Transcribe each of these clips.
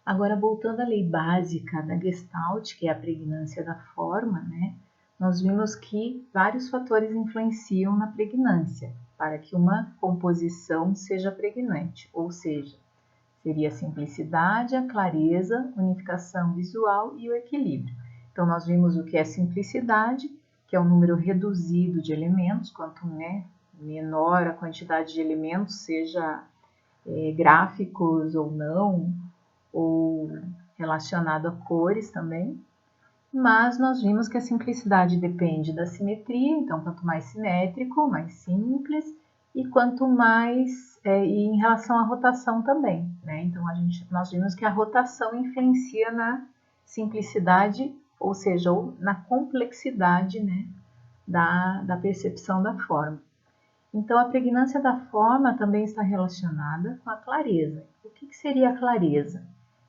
Agora, voltando à lei básica da Gestalt, que é a pregnância da forma, né? Nós vimos que vários fatores influenciam na pregnância para que uma composição seja pregnante, ou seja, seria a simplicidade, a clareza, unificação visual e o equilíbrio. Então, nós vimos o que é simplicidade, que é um número reduzido de elementos, quanto menor a quantidade de elementos, seja gráficos ou não, ou relacionado a cores também. Mas nós vimos que a simplicidade depende da simetria, então quanto mais simétrico, mais simples, e quanto mais e em relação à rotação também, né? Então nós vimos que a rotação influencia na simplicidade, ou seja, na complexidade, né, da percepção da forma. Então a pregnância da forma também está relacionada com a clareza. O que seria a clareza?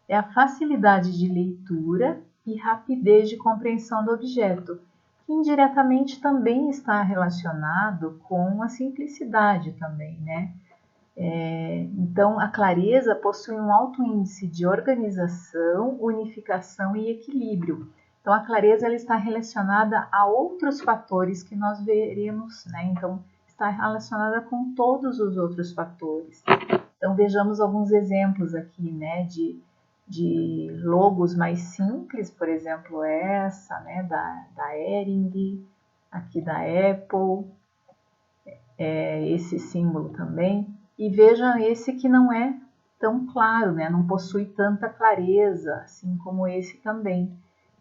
É a facilidade de leitura e rapidez de compreensão do objeto, que indiretamente também está relacionado com a simplicidade também, né? Então, a clareza possui um alto índice de organização, unificação e equilíbrio. Então, a clareza ela está relacionada a outros fatores que nós veremos, né? Então, está relacionada com todos os outros fatores. Então, vejamos alguns exemplos aqui, né, de logos mais simples, por exemplo, essa, né, da Hering, aqui da Apple, esse símbolo também. E vejam esse que não é tão claro, né, não possui tanta clareza, assim como esse também.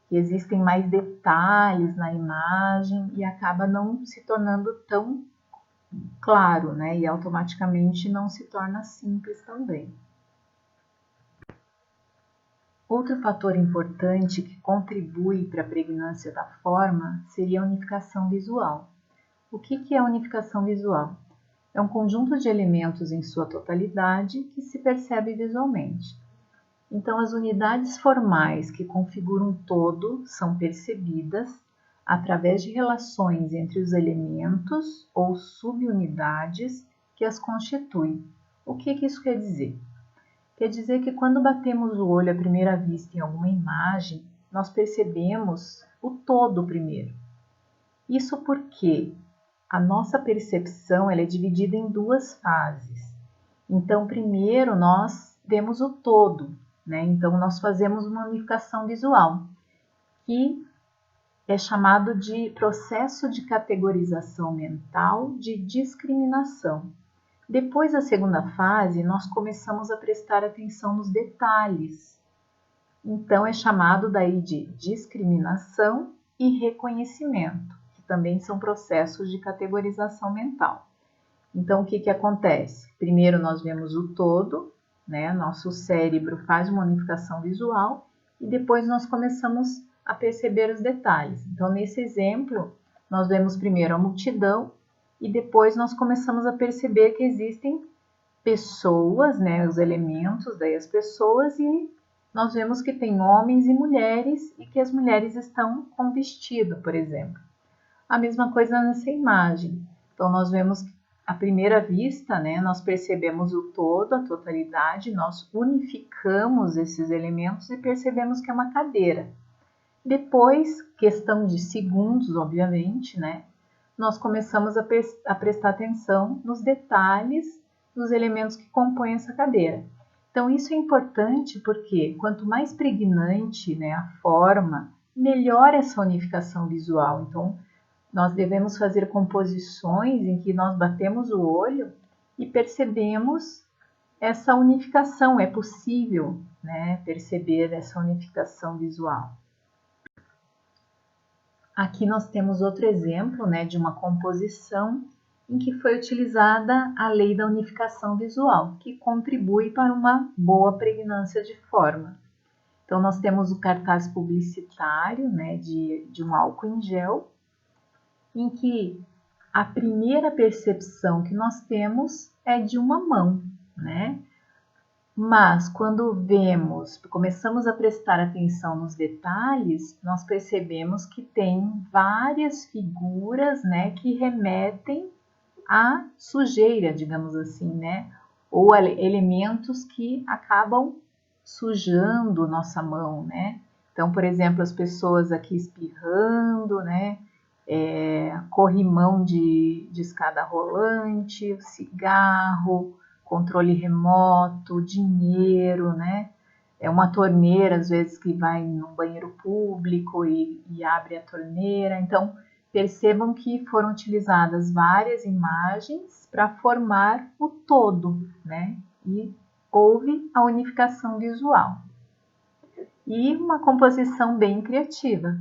Que existem mais detalhes na imagem e acaba não se tornando tão claro, né, e automaticamente não se torna simples também. Outro fator importante que contribui para a pregnância da forma seria a unificação visual. O que é a unificação visual? É um conjunto de elementos em sua totalidade que se percebe visualmente. Então, as unidades formais que configuram um todo são percebidas através de relações entre os elementos ou subunidades que as constituem. O que isso quer dizer? Quer dizer que quando batemos o olho à primeira vista em alguma imagem, nós percebemos o todo primeiro. Isso porque a nossa percepção ela é dividida em duas fases. Então, primeiro nós vemos o todo, né? Então, nós fazemos uma unificação visual, que é chamado de processo de categorização mental de discriminação. Depois da segunda fase, nós começamos a prestar atenção nos detalhes. Então, é chamado daí de discriminação e reconhecimento, que também são processos de categorização mental. Então, o que acontece? Primeiro, nós vemos o todo, né? Nosso cérebro faz uma unificação visual e depois nós começamos a perceber os detalhes. Então, nesse exemplo, nós vemos primeiro a multidão e depois nós começamos a perceber que existem pessoas, né, os elementos, daí as pessoas, e nós vemos que tem homens e mulheres e que as mulheres estão com vestido, por exemplo. A mesma coisa nessa imagem. Então, nós vemos que à primeira vista, né, nós percebemos o todo, a totalidade, nós unificamos esses elementos e percebemos que é uma cadeira. Depois, questão de segundos, obviamente, né, nós começamos a prestar atenção nos detalhes dos elementos que compõem essa cadeira. Então, isso é importante porque quanto mais pregnante, né, a forma, melhor essa unificação visual. Então, nós devemos fazer composições em que nós batemos o olho e percebemos essa unificação. É possível, né, perceber essa unificação visual. Aqui nós temos outro exemplo, né, de uma composição em que foi utilizada a lei da unificação visual, que contribui para uma boa pregnância de forma. Então, nós temos o cartaz publicitário, né, de um álcool em gel, em que a primeira percepção que nós temos é de uma mão, né? Mas quando começamos a prestar atenção nos detalhes, nós percebemos que tem várias figuras, né, que remetem à sujeira, digamos assim, né? Ou elementos que acabam sujando nossa mão, né? Então, por exemplo, as pessoas aqui espirrando, né? Corrimão de escada rolante, cigarro, controle remoto, dinheiro, né? É uma torneira, às vezes, que vai no banheiro público e abre a torneira. Então, percebam que foram utilizadas várias imagens para formar o todo, né? E houve a unificação visual. E uma composição bem criativa.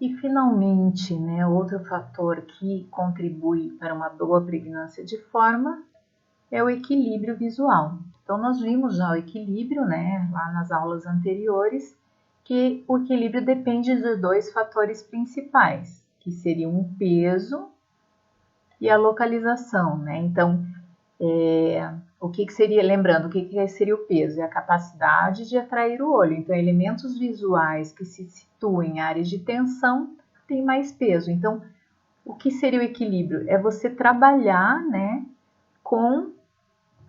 E, finalmente, né, outro fator que contribui para uma boa pregnância de forma é o equilíbrio visual. Então, nós vimos já o equilíbrio, né, lá nas aulas anteriores, que o equilíbrio depende de dois fatores principais, que seriam o peso e a localização, né? Então, o que seria, lembrando, o que seria o peso? É a capacidade de atrair o olho. Então, elementos visuais que se situem em áreas de tensão têm mais peso. Então, o que seria o equilíbrio? É você trabalhar, né, com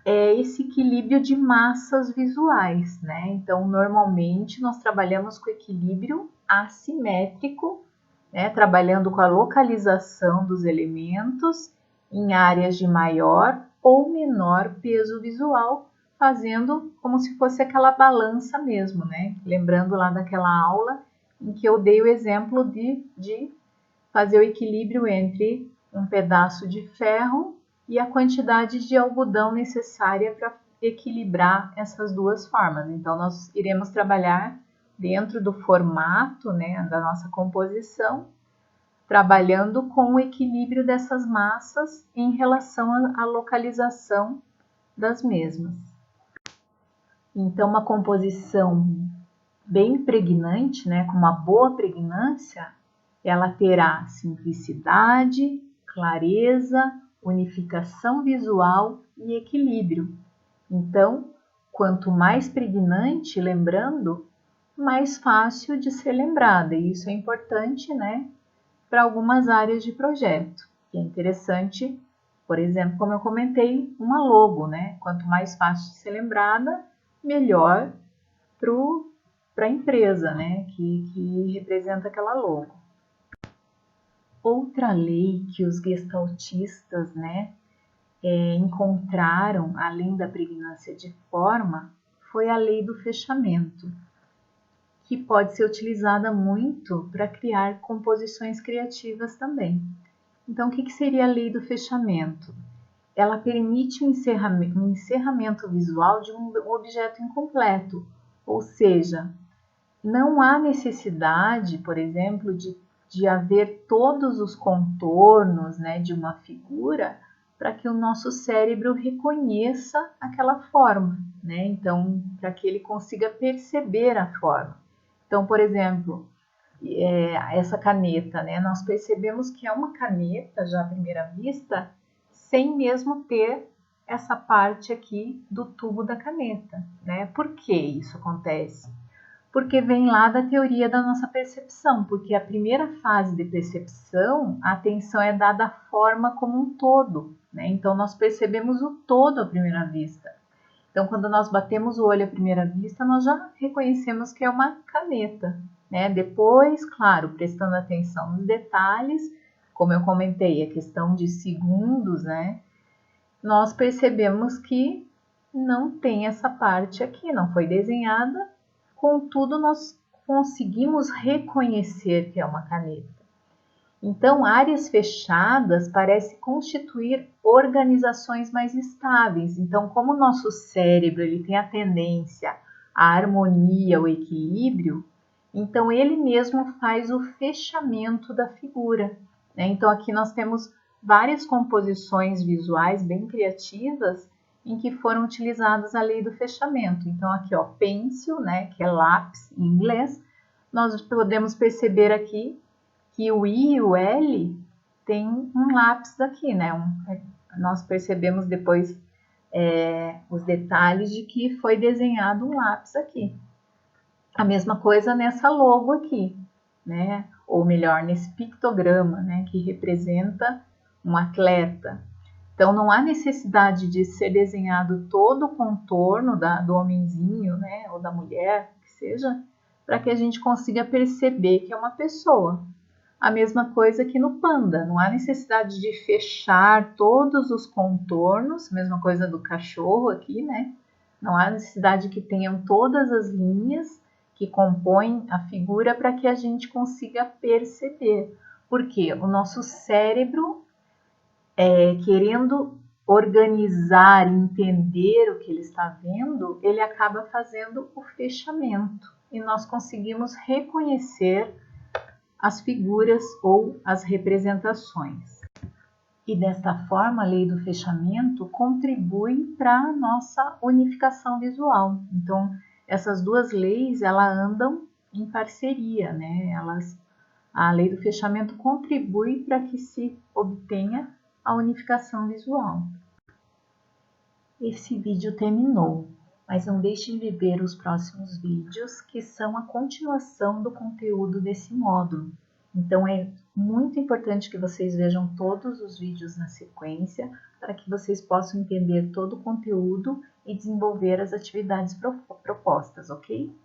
esse equilíbrio de massas visuais, né? Então, normalmente, nós trabalhamos com equilíbrio assimétrico, né, trabalhando com a localização dos elementos em áreas de maior ou menor peso visual, fazendo como se fosse aquela balança mesmo, né? Lembrando lá daquela aula em que eu dei o exemplo de fazer o equilíbrio entre um pedaço de ferro e a quantidade de algodão necessária para equilibrar essas duas formas. Então, nós iremos trabalhar dentro do formato, né, da nossa composição, trabalhando com o equilíbrio dessas massas em relação à localização das mesmas. Então, uma composição bem pregnante, né, com uma boa pregnância, ela terá simplicidade, clareza, unificação visual e equilíbrio. Então, quanto mais pregnante, lembrando, mais fácil de ser lembrada. E isso é importante, né, para algumas áreas de projeto. E é interessante, por exemplo, como eu comentei, uma logo, né? Quanto mais fácil de ser lembrada, melhor para a empresa, né, que representa aquela logo. Outra lei que os gestaltistas, né, encontraram, além da pregnância de forma, foi a lei do fechamento, que pode ser utilizada muito para criar composições criativas também. Então, o que seria a lei do fechamento? Ela permite um encerramento visual de um objeto incompleto, ou seja, não há necessidade, por exemplo, de haver todos os contornos, né, de uma figura para que o nosso cérebro reconheça aquela forma, né? Então, para que ele consiga perceber a forma. Então, por exemplo, essa caneta, né? Nós percebemos que é uma caneta, já à primeira vista, sem mesmo ter essa parte aqui do tubo da caneta, né? Por que isso acontece? Porque vem lá da teoria da nossa percepção, porque a primeira fase de percepção, a atenção é dada à forma como um todo, né? Então, nós percebemos o todo à primeira vista. Então, quando nós batemos o olho à primeira vista, nós já reconhecemos que é uma caneta, né? Depois, claro, prestando atenção nos detalhes, como eu comentei, a questão de segundos, né? Nós percebemos que não tem essa parte aqui, não foi desenhada. Contudo, nós conseguimos reconhecer que é uma caneta. Então, áreas fechadas parecem constituir organizações mais estáveis. Então, como o nosso cérebro ele tem a tendência à harmonia, ao equilíbrio, então ele mesmo faz o fechamento da figura, né? Então, aqui nós temos várias composições visuais bem criativas em que foram utilizadas a lei do fechamento. Então, aqui, ó, pencil, né, que é lápis em inglês, nós podemos perceber aqui que o I e o L tem um lápis aqui, né? Nós percebemos depois os detalhes de que foi desenhado um lápis aqui. A mesma coisa nessa logo aqui, né? Ou melhor, nesse pictograma, né, que representa um atleta. Então, não há necessidade de ser desenhado todo o contorno do homenzinho, né, ou da mulher, que seja, para que a gente consiga perceber que é uma pessoa. A mesma coisa que no panda, não há necessidade de fechar todos os contornos, mesma coisa do cachorro aqui, né? Não há necessidade que tenham todas as linhas que compõem a figura para que a gente consiga perceber. Porque o nosso cérebro, querendo organizar, entender o que ele está vendo, ele acaba fazendo o fechamento e nós conseguimos reconhecer as figuras ou as representações. E desta forma, a lei do fechamento contribui para a nossa unificação visual. Então, essas duas leis, elas andam em parceria, né? A lei do fechamento contribui para que se obtenha a unificação visual. Esse vídeo terminou, mas não deixem de ver os próximos vídeos, que são a continuação do conteúdo desse módulo. Então, é muito importante que vocês vejam todos os vídeos na sequência, para que vocês possam entender todo o conteúdo e desenvolver as atividades propostas, ok?